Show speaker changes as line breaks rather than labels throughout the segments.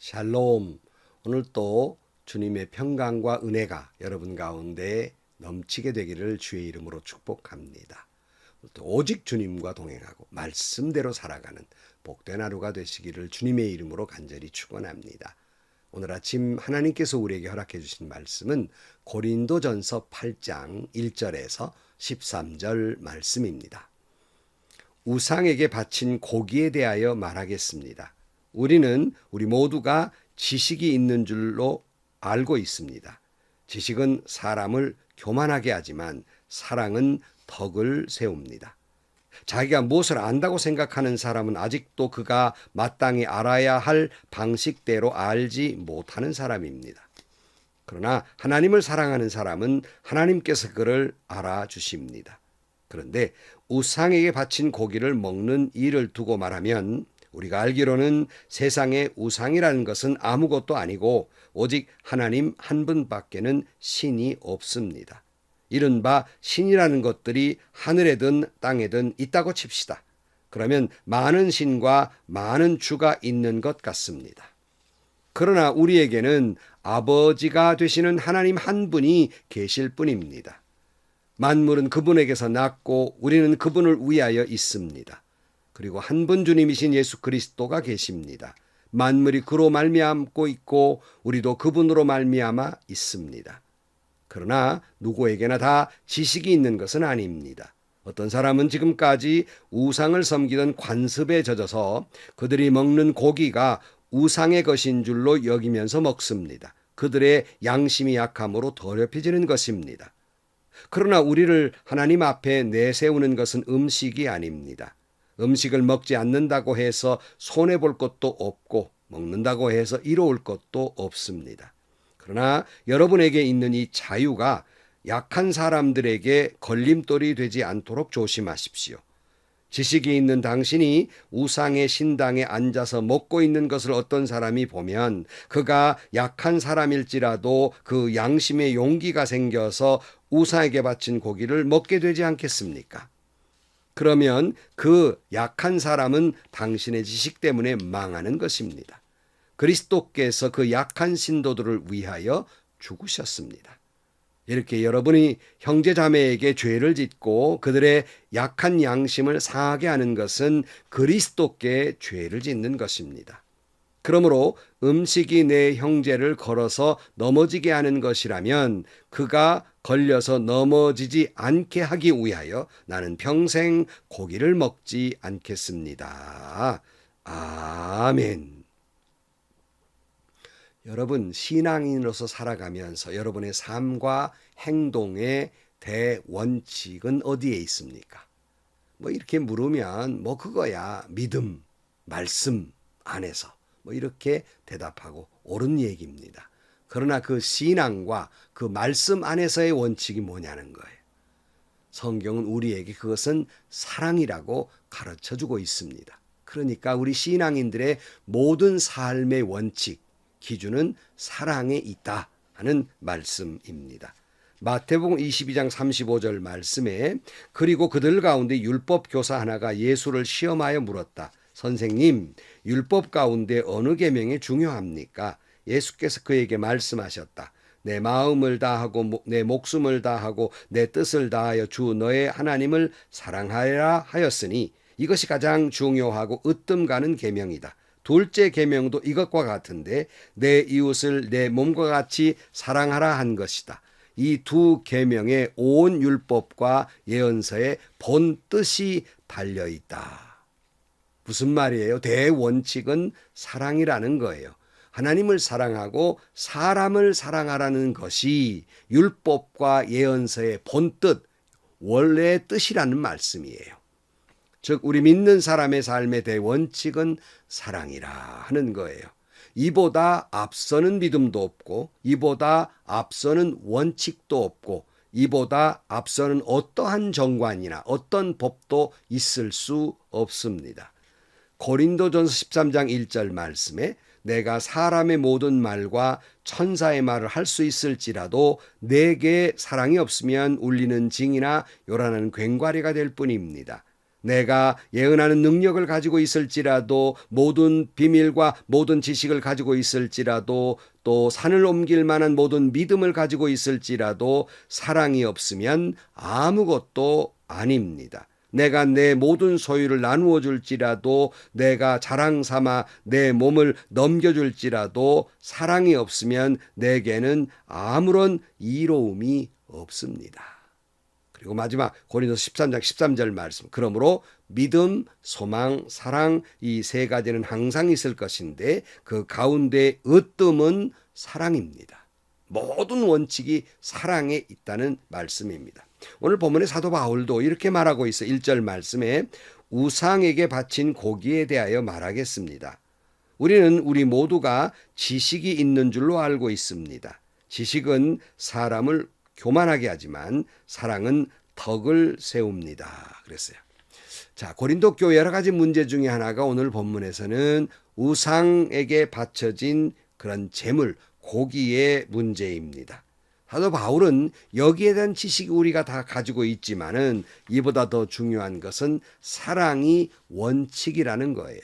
샬롬. 오늘 또 주님의 평강과 은혜가 여러분 가운데 넘치게 되기를 주의 이름으로 축복합니다. 또 오직 주님과 동행하고 말씀대로 살아가는 복된 하루가 되시기를 주님의 이름으로 간절히 축원합니다. 오늘 아침 하나님께서 우리에게 허락해 주신 말씀은 고린도전서 8장 1절에서 13절 말씀입니다. 우상에게 바친 고기에 대하여 말하겠습니다. 우리 모두가 지식이 있는 줄로 알고 있습니다. 지식은 사람을 교만하게 하지만 사랑은 덕을 세웁니다. 자기가 무엇을 안다고 생각하는 사람은 아직도 그가 마땅히 알아야 할 방식대로 알지 못하는 사람입니다. 그러나 하나님을 사랑하는 사람은 하나님께서 그를 알아주십니다. 그런데 우상에게 바친 고기를 먹는 일을 두고 말하면 우리가 알기로는 세상에 우상이라는 것은 아무것도 아니고 오직 하나님 한 분밖에는 신이 없습니다. 이른바 신이라는 것들이 하늘에든 땅에든 있다고 칩시다. 그러면 많은 신과 많은 주가 있는 것 같습니다. 그러나 우리에게는 아버지가 되시는 하나님 한 분이 계실 뿐입니다. 만물은 그분에게서 났고 우리는 그분을 위하여 있습니다. 그리고 한 분 주님이신 예수 그리스도가 계십니다. 만물이 그로 말미암고 있고 우리도 그분으로 말미암아 있습니다. 그러나 누구에게나 다 지식이 있는 것은 아닙니다. 어떤 사람은 지금까지 우상을 섬기던 관습에 젖어서 그들이 먹는 고기가 우상의 것인 줄로 여기면서 먹습니다. 그들의 양심이 약함으로 더럽혀지는 것입니다. 그러나 우리를 하나님 앞에 내세우는 것은 음식이 아닙니다. 음식을 먹지 않는다고 해서 손해볼 것도 없고 먹는다고 해서 이로울 것도 없습니다. 그러나 여러분에게 있는 이 자유가 약한 사람들에게 걸림돌이 되지 않도록 조심하십시오. 지식이 있는 당신이 우상의 신당에 앉아서 먹고 있는 것을 어떤 사람이 보면 그가 약한 사람일지라도 그 양심의 용기가 생겨서 우상에게 바친 고기를 먹게 되지 않겠습니까? 그러면 그 약한 사람은 당신의 지식 때문에 망하는 것입니다. 그리스도께서 그 약한 신도들을 위하여 죽으셨습니다. 이렇게 여러분이 형제자매에게 죄를 짓고 그들의 약한 양심을 상하게 하는 것은 그리스도께 죄를 짓는 것입니다. 그러므로 음식이 내 형제를 걸어서 넘어지게 하는 것이라면 그가 걸려서 넘어지지 않게 하기 위하여 나는 평생 고기를 먹지 않겠습니다. 아멘. 여러분, 신앙인으로서 살아가면서 여러분의 삶과 행동의 대원칙은 어디에 있습니까? 이렇게 물으면 그거야 믿음, 말씀 안에서 이렇게 대답하고 옳은 얘기입니다. 그러나 그 신앙과 그 말씀 안에서의 원칙이 뭐냐는 거예요. 성경은 우리에게 그것은 사랑이라고 가르쳐주고 있습니다. 그러니까 우리 신앙인들의 모든 삶의 원칙, 기준은 사랑에 있다 하는 말씀입니다. 마태복음 22장 35절 말씀에 그리고 그들 가운데 율법 교사 하나가 예수를 시험하여 물었다. 선생님, 율법 가운데 어느 계명이 중요합니까? 예수께서 그에게 말씀하셨다. 내 마음을 다하고 내 목숨을 다하고 내 뜻을 다하여 주 너의 하나님을 사랑하여라 하였으니 이것이 가장 중요하고 으뜸 가는 계명이다. 둘째 계명도 이것과 같은데 내 이웃을 내 몸과 같이 사랑하라 한 것이다. 이 두 계명의 온 율법과 예언서의 본 뜻이 달려 있다. 무슨 말이에요? 대원칙은 사랑이라는 거예요. 하나님을 사랑하고 사람을 사랑하라는 것이 율법과 예언서의 본뜻, 원래의 뜻이라는 말씀이에요. 즉 우리 믿는 사람의 삶의 대원칙은 사랑이라 하는 거예요. 이보다 앞서는 믿음도 없고 이보다 앞서는 원칙도 없고 이보다 앞서는 어떠한 정관이나 어떤 법도 있을 수 없습니다. 고린도전서 13장 1절 말씀에 내가 사람의 모든 말과 천사의 말을 할 수 있을지라도 내게 사랑이 없으면 울리는 징이나 요란한 괭과리가 될 뿐입니다. 내가 예언하는 능력을 가지고 있을지라도, 모든 비밀과 모든 지식을 가지고 있을지라도, 또 산을 옮길 만한 모든 믿음을 가지고 있을지라도 사랑이 없으면 아무것도 아닙니다. 내가 내 모든 소유를 나누어 줄지라도, 내가 자랑 삼아 내 몸을 넘겨줄지라도 사랑이 없으면 내게는 아무런 이로움이 없습니다. 그리고 마지막 고린도서 13장 13절 말씀. 그러므로 믿음, 소망, 사랑, 이 세 가지는 항상 있을 것인데 그 가운데 으뜸은 사랑입니다. 모든 원칙이 사랑에 있다는 말씀입니다. 오늘 본문의 사도 바울도 이렇게 말하고 있어. 1절 말씀에 우상에게 바친 고기에 대하여 말하겠습니다. 우리는 우리 모두가 지식이 있는 줄로 알고 있습니다. 지식은 사람을 교만하게 하지만 사랑은 덕을 세웁니다. 그랬어요. 자, 고린도 교회 여러 가지 문제 중에 하나가 오늘 본문에서는 우상에게 바쳐진 그런 재물, 고기의 문제입니다. 사도 바울은 여기에 대한 지식이 우리가 다 가지고 있지만은 이보다 더 중요한 것은 사랑이 원칙이라는 거예요.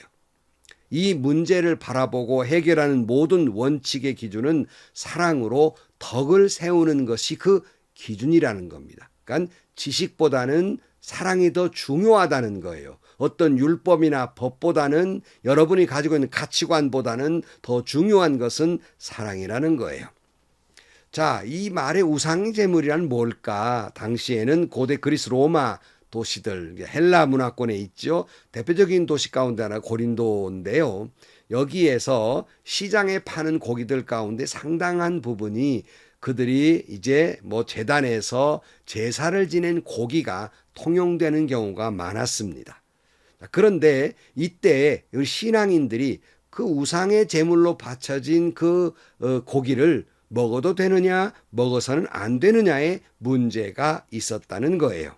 이 문제를 바라보고 해결하는 모든 원칙의 기준은 사랑으로 덕을 세우는 것이 그 기준이라는 겁니다. 그러니까 지식보다는 사랑이 더 중요하다는 거예요. 어떤 율법이나 법보다는, 여러분이 가지고 있는 가치관보다는 더 중요한 것은 사랑이라는 거예요. 자, 이 말의 우상 제물이란 뭘까? 당시에는 고대 그리스 로마 도시들, 헬라 문화권에 있죠. 대표적인 도시 가운데 하나 고린도인데요. 여기에서 시장에 파는 고기들 가운데 상당한 부분이 그들이 이제 제단에서 제사를 지낸 고기가 통용되는 경우가 많았습니다. 그런데 이때 신앙인들이 그 우상의 제물로 바쳐진 그 고기를 먹어도 되느냐, 먹어서는 안 되느냐의 문제가 있었다는 거예요.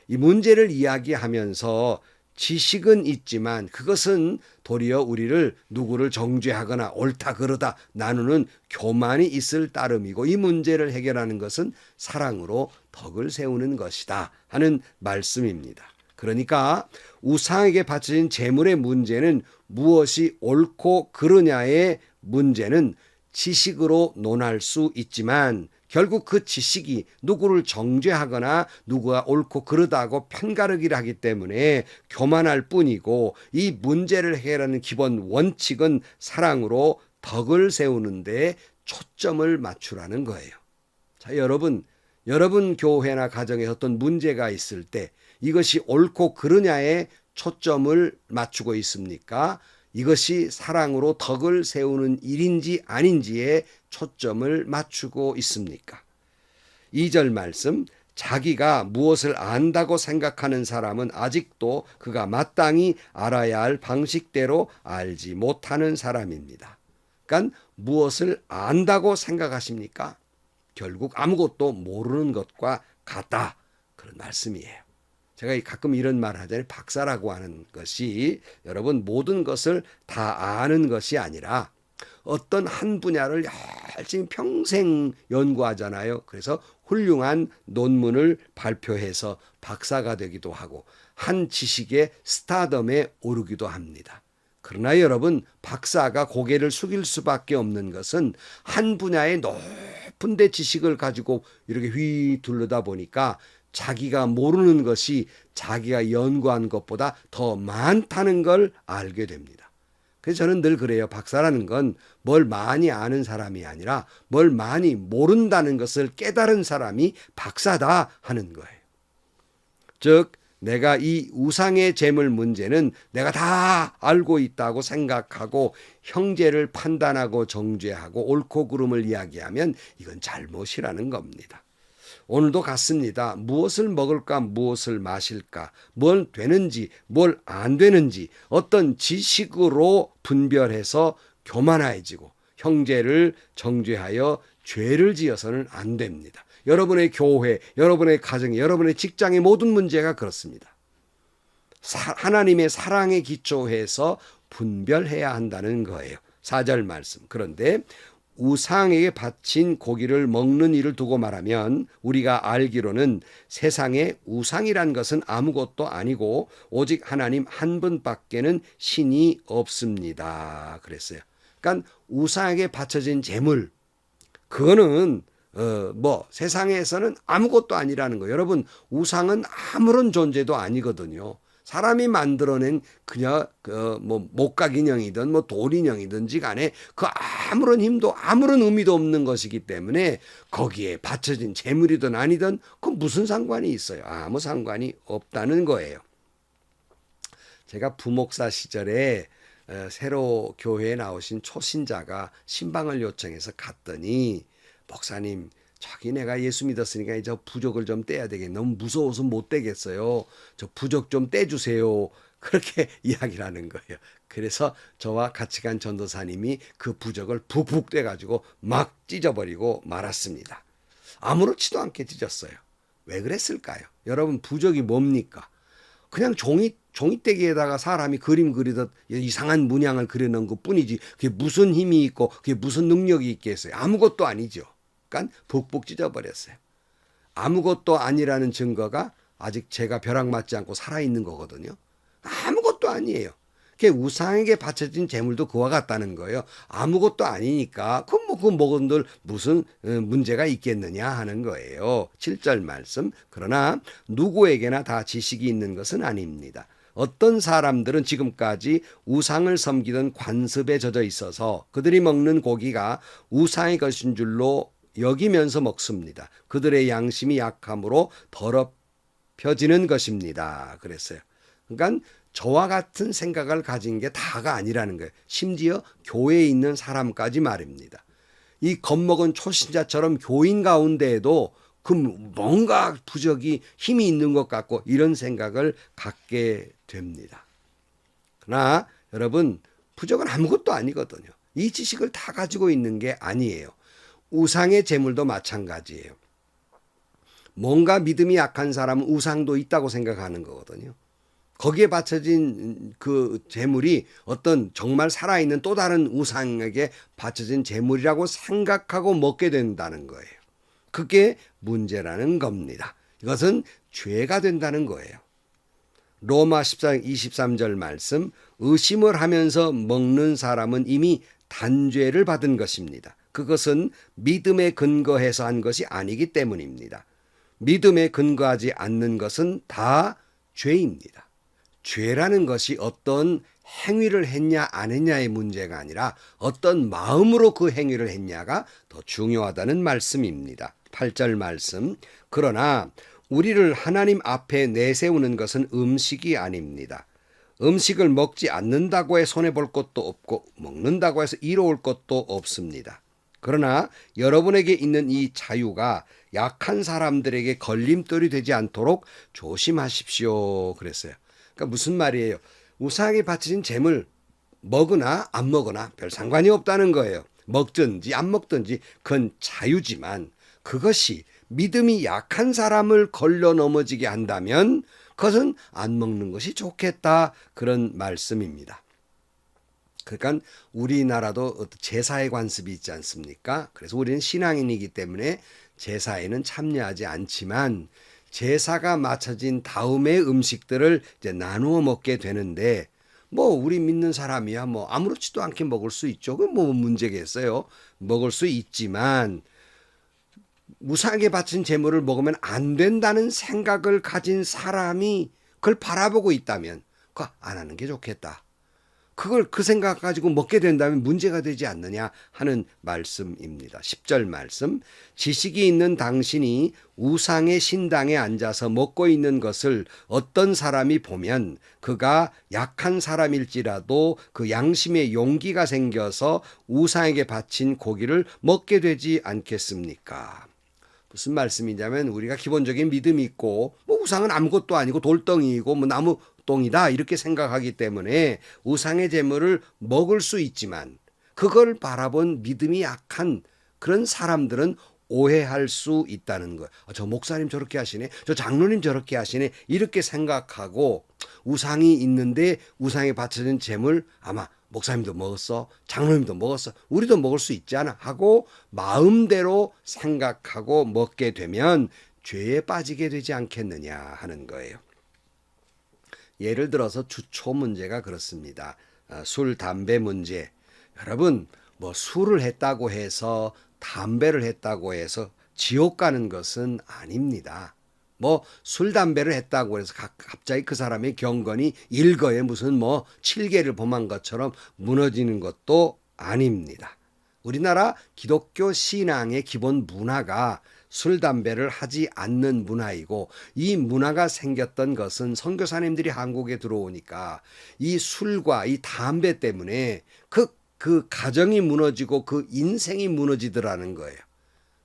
이 문제를 이야기하면서 지식은 있지만 그것은 도리어 우리를 누구를 정죄하거나 옳다 그르다 나누는 교만이 있을 따름이고, 이 문제를 해결하는 것은 사랑으로 덕을 세우는 것이다 하는 말씀입니다. 그러니까 우상에게 바쳐진 재물의 문제는 무엇이 옳고 그르냐의 문제는 지식으로 논할 수 있지만 결국 그 지식이 누구를 정죄하거나 누구가 옳고 그르다고 편가르기를 하기 때문에 교만할 뿐이고, 이 문제를 해결하는 기본 원칙은 사랑으로 덕을 세우는 데 초점을 맞추라는 거예요. 자, 여러분 교회나 가정에 어떤 문제가 있을 때 이것이 옳고 그르냐에 초점을 맞추고 있습니까? 이것이 사랑으로 덕을 세우는 일인지 아닌지에 초점을 맞추고 있습니까? 2절 말씀, 자기가 무엇을 안다고 생각하는 사람은 아직도 그가 마땅히 알아야 할 방식대로 알지 못하는 사람입니다. 그러니까 무엇을 안다고 생각하십니까? 결국 아무것도 모르는 것과 같다, 그런 말씀이에요. 제가 가끔 이런 말 하잖아요. 박사라고 하는 것이 여러분 모든 것을 다 아는 것이 아니라 어떤 한 분야를 열심히 평생 연구하잖아요. 그래서 훌륭한 논문을 발표해서 박사가 되기도 하고 한 지식의 스타덤에 오르기도 합니다. 그러나 여러분, 박사가 고개를 숙일 수밖에 없는 것은 한 분야의 높은 데 지식을 가지고 이렇게 휘 둘러다 보니까 자기가 모르는 것이 자기가 연구한 것보다 더 많다는 걸 알게 됩니다. 그래서 저는 늘 그래요. 박사라는 건 뭘 많이 아는 사람이 아니라 뭘 많이 모른다는 것을 깨달은 사람이 박사다 하는 거예요. 즉 내가 이 우상의 재물 문제는 내가 다 알고 있다고 생각하고 형제를 판단하고 정죄하고 옳고 그름을 이야기하면 이건 잘못이라는 겁니다. 오늘도 같습니다. 무엇을 먹을까, 무엇을 마실까, 뭘 되는지, 뭘 안 되는지 어떤 지식으로 분별해서 교만해지고 형제를 정죄하여 죄를 지어서는 안 됩니다. 여러분의 교회, 여러분의 가정, 여러분의 직장의 모든 문제가 그렇습니다. 하나님의 사랑에 기초해서 분별해야 한다는 거예요. 4절 말씀. 그런데 우상에게 바친 고기를 먹는 일을 두고 말하면 우리가 알기로는 세상에 우상이란 것은 아무것도 아니고 오직 하나님 한 분밖에는 신이 없습니다. 그랬어요. 그러니까 우상에게 바쳐진 제물, 그거는 세상에서는 아무것도 아니라는 거예요. 여러분, 우상은 아무런 존재도 아니거든요. 사람이 만들어낸 그냥 목각 인형이든 돌 인형이든지 간에 그 아무런 힘도 아무런 의미도 없는 것이기 때문에 거기에 바쳐진 재물이든 아니든 그 무슨 상관이 있어요? 아무 상관이 없다는 거예요. 제가 부목사 시절에 새로 교회에 나오신 초신자가 신방을 요청해서 갔더니, 목사님, 저기 내가 예수 믿었으니까 저 부적을 좀 떼야 되겠네. 너무 무서워서 못 떼겠어요. 저 부적 좀 떼주세요. 그렇게 이야기를 하는 거예요. 그래서 저와 같이 간 전도사님이 그 부적을 푹푹 떼가지고 막 찢어버리고 말았습니다. 아무렇지도 않게 찢었어요. 왜 그랬을까요? 여러분, 부적이 뭡니까? 그냥 종이떼기에다가 사람이 그림 그리듯 이상한 문양을 그려놓은 것 뿐이지, 그게 무슨 힘이 있고 그게 무슨 능력이 있겠어요? 아무것도 아니죠. 그러니까 푹푹 찢어버렸어요. 아무것도 아니라는 증거가 아직 제가 벼락 맞지 않고 살아있는 거거든요. 아무것도 아니에요. 그게 우상에게 바쳐진 재물도 그와 같다는 거예요. 아무것도 아니니까 그거 먹은들 무슨 문제가 있겠느냐 하는 거예요. 7절 말씀. 그러나 누구에게나 다 지식이 있는 것은 아닙니다. 어떤 사람들은 지금까지 우상을 섬기던 관습에 젖어 있어서 그들이 먹는 고기가 우상의 것인 줄로 여기면서 먹습니다. 그들의 양심이 약함으로 더럽혀지는 것입니다. 그랬어요. 그러니까 저와 같은 생각을 가진 게 다가 아니라는 거예요. 심지어 교회에 있는 사람까지 말입니다. 이 겁먹은 초신자처럼 교인 가운데에도 그 뭔가 부적이 힘이 있는 것 같고 이런 생각을 갖게 됩니다. 그러나 여러분, 부적은 아무것도 아니거든요. 이 지식을 다 가지고 있는 게 아니에요. 우상의 제물도 마찬가지예요. 뭔가 믿음이 약한 사람은 우상도 있다고 생각하는 거거든요. 거기에 바쳐진 그 제물이 어떤 정말 살아있는 또 다른 우상에게 바쳐진 제물이라고 생각하고 먹게 된다는 거예요. 그게 문제라는 겁니다. 이것은 죄가 된다는 거예요. 로마 14장 23절 말씀, 의심을 하면서 먹는 사람은 이미 단죄를 받은 것입니다. 그것은 믿음에 근거해서 한 것이 아니기 때문입니다. 믿음에 근거하지 않는 것은 다 죄입니다. 죄라는 것이 어떤 행위를 했냐 안 했냐의 문제가 아니라 어떤 마음으로 그 행위를 했냐가 더 중요하다는 말씀입니다. 8절 말씀. 그러나 우리를 하나님 앞에 내세우는 것은 음식이 아닙니다. 음식을 먹지 않는다고 해 손해볼 것도 없고 먹는다고 해서 이로울 것도 없습니다. 그러나 여러분에게 있는 이 자유가 약한 사람들에게 걸림돌이 되지 않도록 조심하십시오. 그랬어요. 그러니까 무슨 말이에요? 우상에 바쳐진 재물 먹으나 안 먹으나 별 상관이 없다는 거예요. 먹든지 안 먹든지 그건 자유지만 그것이 믿음이 약한 사람을 걸러 넘어지게 한다면 그것은 안 먹는 것이 좋겠다, 그런 말씀입니다. 그러니까 우리나라도 제사의 관습이 있지 않습니까? 그래서 우리는 신앙인이기 때문에 제사에는 참여하지 않지만 제사가 마쳐진 다음에 음식들을 이제 나누어 먹게 되는데, 우리 믿는 사람이야 아무렇지도 않게 먹을 수 있죠. 그건 문제겠어요. 먹을 수 있지만 우상에게 바친 제물을 먹으면 안 된다는 생각을 가진 사람이 그걸 바라보고 있다면 그거 안 하는 게 좋겠다. 그걸 그 생각 가지고 먹게 된다면 문제가 되지 않느냐 하는 말씀입니다. 10절 말씀. 지식이 있는 당신이 우상의 신당에 앉아서 먹고 있는 것을 어떤 사람이 보면 그가 약한 사람일지라도 그 양심에 용기가 생겨서 우상에게 바친 고기를 먹게 되지 않겠습니까? 무슨 말씀이냐면 우리가 기본적인 믿음이 있고 우상은 아무것도 아니고 돌덩이이고 나무 똥이다 이렇게 생각하기 때문에 우상의 제물을 먹을 수 있지만 그걸 바라본 믿음이 약한 그런 사람들은 오해할 수 있다는 거예요. 저 목사님 저렇게 하시네, 저 장로님 저렇게 하시네, 이렇게 생각하고 우상이 있는데 우상에 바쳐진 제물 아마 목사님도 먹었어, 장로님도 먹었어, 우리도 먹을 수 있잖아 하고 마음대로 생각하고 먹게 되면 죄에 빠지게 되지 않겠느냐 하는 거예요. 예를 들어서 주초 문제가 그렇습니다. 술, 담배 문제. 여러분, 뭐 술을 했다고 해서 담배를 했다고 해서 지옥 가는 것은 아닙니다. 뭐 술, 담배를 했다고 해서 갑자기 그 사람의 경건이 일거에 무슨 뭐 칠계를 범한 것처럼 무너지는 것도 아닙니다. 우리나라 기독교 신앙의 기본 문화가 술, 담배를 하지 않는 문화이고, 이 문화가 생겼던 것은 선교사님들이 한국에 들어오니까 이 술과 이 담배 때문에 그 가정이 무너지고 그 인생이 무너지더라는 거예요.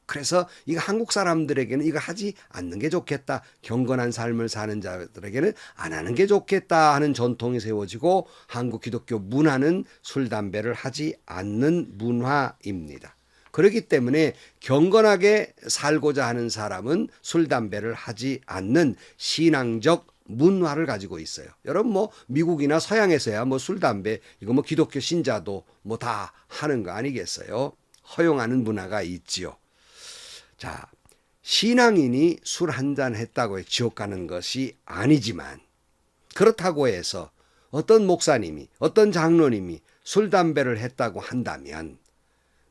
그래서 이거 한국 사람들에게는 이거 하지 않는 게 좋겠다. 경건한 삶을 사는 자들에게는 안 하는 게 좋겠다 하는 전통이 세워지고, 한국 기독교 문화는 술, 담배를 하지 않는 문화입니다. 그렇기 때문에 경건하게 살고자 하는 사람은 술, 담배를 하지 않는 신앙적 문화를 가지고 있어요. 여러분 뭐 미국이나 서양에서야 뭐 술, 담배 이거 뭐 기독교 신자도 뭐 다 하는 거 아니겠어요? 허용하는 문화가 있지요. 자, 신앙인이 술 한 잔 했다고 해 지옥 가는 것이 아니지만, 그렇다고 해서 어떤 목사님이 어떤 장로님이 술, 담배를 했다고 한다면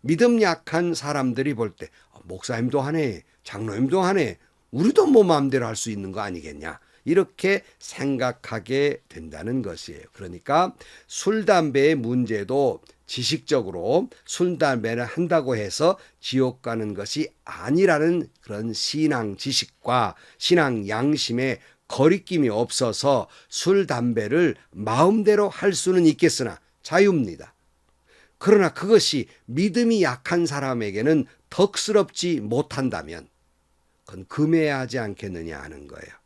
믿음 약한 사람들이 볼 때 목사님도 하네, 장로님도 하네, 우리도 뭐 마음대로 할 수 있는 거 아니겠냐, 이렇게 생각하게 된다는 것이에요. 그러니까 술, 담배의 문제도 지식적으로 술, 담배를 한다고 해서 지옥 가는 것이 아니라는 그런 신앙 지식과 신앙 양심에 거리낌이 없어서 술, 담배를 마음대로 할 수는 있겠으나 자유입니다. 그러나 그것이 믿음이 약한 사람에게는 덕스럽지 못한다면 그건 금해야 하지 않겠느냐 하는 거예요.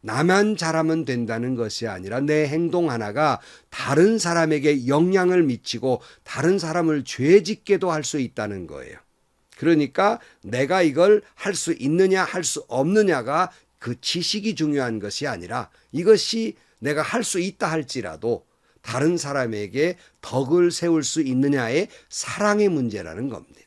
나만 잘하면 된다는 것이 아니라 내 행동 하나가 다른 사람에게 영향을 미치고 다른 사람을 죄짓게도 할 수 있다는 거예요. 그러니까 내가 이걸 할 수 있느냐 할 수 없느냐가 그 지식이 중요한 것이 아니라, 이것이 내가 할 수 있다 할지라도 다른 사람에게 덕을 세울 수 있느냐의 사랑의 문제라는 겁니다.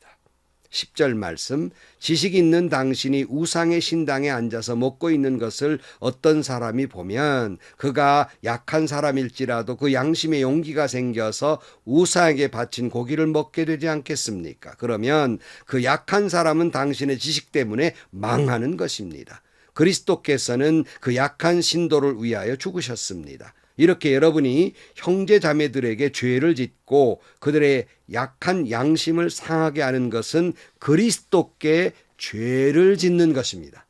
10절 말씀, 지식 있는 당신이 우상의 신당에 앉아서 먹고 있는 것을 어떤 사람이 보면 그가 약한 사람일지라도 그 양심의 용기가 생겨서 우상에게 바친 고기를 먹게 되지 않겠습니까? 그러면 그 약한 사람은 당신의 지식 때문에 망하는 것입니다. 그리스도께서는 그 약한 신도를 위하여 죽으셨습니다. 이렇게 여러분이 형제 자매들에게 죄를 짓고 그들의 약한 양심을 상하게 하는 것은 그리스도께 죄를 짓는 것입니다.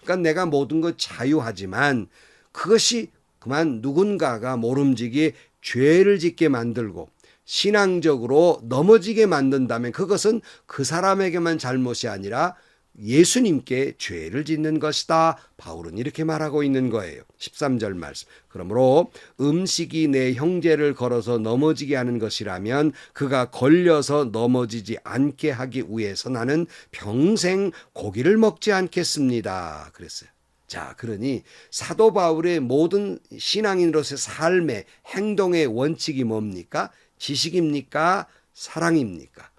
그러니까 내가 모든 것 자유하지만 그것이 그만 누군가가 모름지기 죄를 짓게 만들고 신앙적으로 넘어지게 만든다면 그것은 그 사람에게만 잘못이 아니라 예수님께 죄를 짓는 것이다. 바울은 이렇게 말하고 있는 거예요. 13절 말씀. 그러므로 음식이 내 형제를 걸어서 넘어지게 하는 것이라면 그가 걸려서 넘어지지 않게 하기 위해서 나는 평생 고기를 먹지 않겠습니다. 그랬어요. 자, 그러니 사도 바울의 모든 신앙인으로서의 삶의 행동의 원칙이 뭡니까? 지식입니까? 사랑입니까?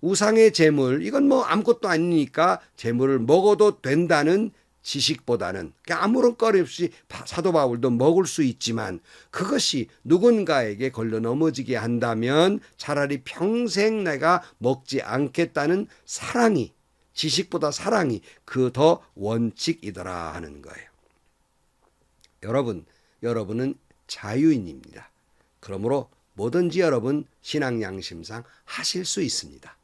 우상의 재물, 이건 뭐 아무것도 아니니까 재물을 먹어도 된다는 지식보다는 아무런 거리 없이 사도 바울도 먹을 수 있지만 그것이 누군가에게 걸려 넘어지게 한다면 차라리 평생 내가 먹지 않겠다는 사랑이, 지식보다 사랑이 그 더 원칙이더라 하는 거예요. 여러분은 자유인입니다. 그러므로 뭐든지 여러분 신앙 양심상 하실 수 있습니다.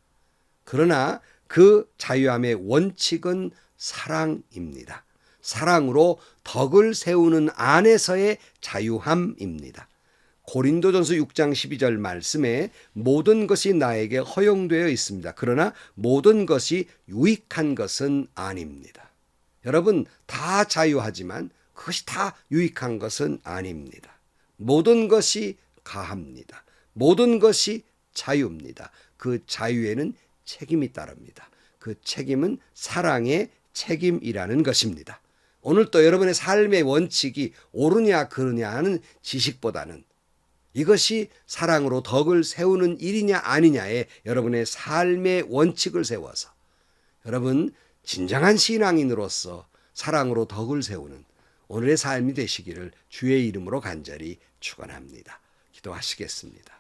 그러나 그 자유함의 원칙은 사랑입니다. 사랑으로 덕을 세우는 안에서의 자유함입니다. 고린도전서 6장 12절 말씀에 모든 것이 나에게 허용되어 있습니다. 그러나 모든 것이 유익한 것은 아닙니다. 여러분 다 자유하지만 그것이 다 유익한 것은 아닙니다. 모든 것이 가합니다. 모든 것이 자유입니다. 그 자유에는 책임이 따릅니다. 그 책임은 사랑의 책임이라는 것입니다. 오늘 또 여러분의 삶의 원칙이 옳으냐 그르냐 하는 지식보다는 이것이 사랑으로 덕을 세우는 일이냐 아니냐에 여러분의 삶의 원칙을 세워서 여러분 진정한 신앙인으로서 사랑으로 덕을 세우는 오늘의 삶이 되시기를 주의 이름으로 간절히 축원합니다. 기도하시겠습니다.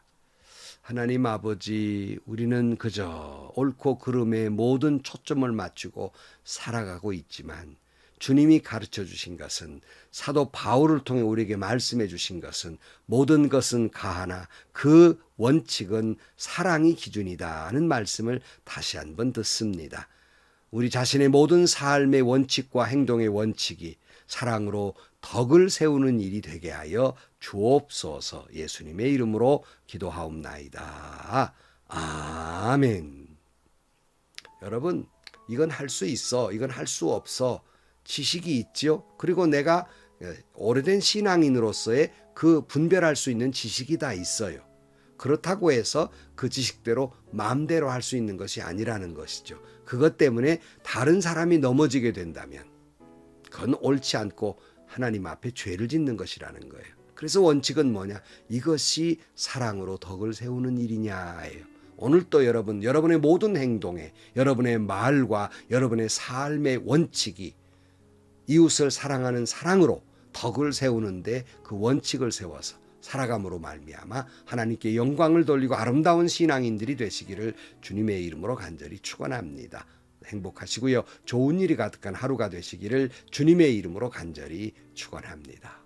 하나님 아버지, 우리는 그저 옳고 그름에 모든 초점을 맞추고 살아가고 있지만 주님이 가르쳐 주신 것은, 사도 바울을 통해 우리에게 말씀해 주신 것은, 모든 것은 가하나 그 원칙은 사랑이 기준이다는 말씀을 다시 한번 듣습니다. 우리 자신의 모든 삶의 원칙과 행동의 원칙이 사랑으로 덕을 세우는 일이 되게 하여 주옵소서. 예수님의 이름으로 기도하옵나이다. 아멘. 여러분, 이건 할 수 있어, 이건 할 수 없어, 지식이 있죠. 그리고 내가 오래된 신앙인으로서의 그 분별할 수 있는 지식이 다 있어요. 그렇다고 해서 그 지식대로 마음대로 할 수 있는 것이 아니라는 것이죠. 그것 때문에 다른 사람이 넘어지게 된다면 그건 옳지 않고 하나님 앞에 죄를 짓는 것이라는 거예요. 그래서 원칙은 뭐냐? 이것이 사랑으로 덕을 세우는 일이냐예요. 오늘 또 여러분의 모든 행동에, 여러분의 말과 여러분의 삶의 원칙이 이웃을 사랑하는 사랑으로 덕을 세우는데 그 원칙을 세워서 살아감으로 말미암아 하나님께 영광을 돌리고 아름다운 신앙인들이 되시기를 주님의 이름으로 간절히 축원합니다. 행복하시고요. 좋은 일이 가득한 하루가 되시기를 주님의 이름으로 간절히 축원합니다.